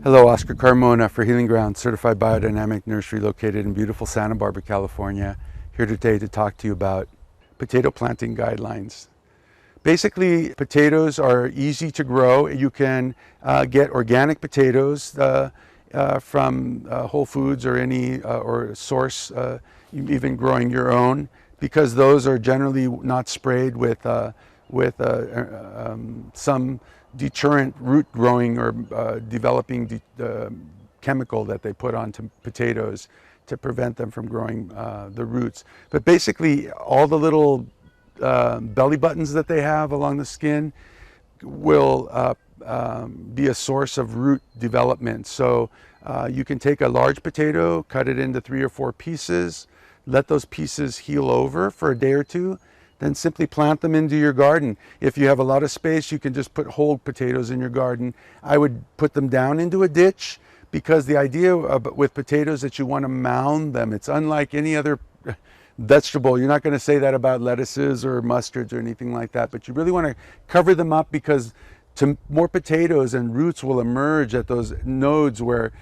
Hello, Oscar Carmona for Healing Grounds Certified Biodynamic Nursery located in beautiful Santa Barbara, California. Here today to talk to you about potato planting guidelines. Basically, potatoes are easy to grow. You can get organic potatoes from Whole Foods or any or source, even growing your own, because those are generally not sprayed with some deterrent root growing or developing chemical that they put onto potatoes to prevent them from growing the roots. But basically, all the little belly buttons that they have along the skin will be a source of root development. So you can take a large potato, cut it into 3 or 4 pieces, let those pieces heal over for a day or two, then simply plant them into your garden. If you have a lot of space, you can just put whole potatoes in your garden. I would put them down into a ditch, because the idea with potatoes is that you want to mound them. It's unlike any other vegetable. You're not going to say that about lettuces or mustards or anything like that, but you really want to cover them up, because more potatoes and roots will emerge at those nodes where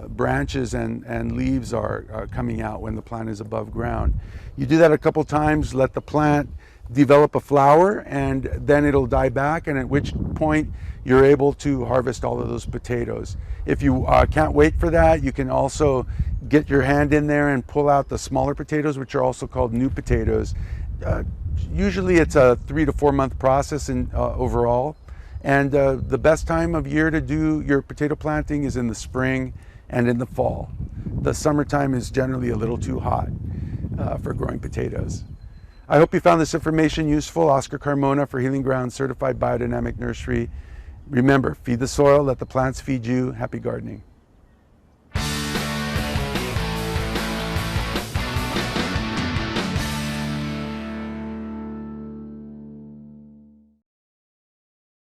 branches and leaves are coming out when the plant is above ground. You do that a couple times, let the plant develop a flower, and then it'll die back, and at which point you're able to harvest all of those potatoes. If you can't wait for that, you can also get your hand in there and pull out the smaller potatoes, which are also called new potatoes. Usually it's a 3 to 4 month process overall, and the best time of year to do your potato planting is in the spring and in the fall. The summertime is generally a little too hot for growing potatoes. I hope you found this information useful. Oscar Carmona for Healing Grounds Certified Biodynamic Nursery. Remember, feed the soil, let the plants feed you. Happy gardening.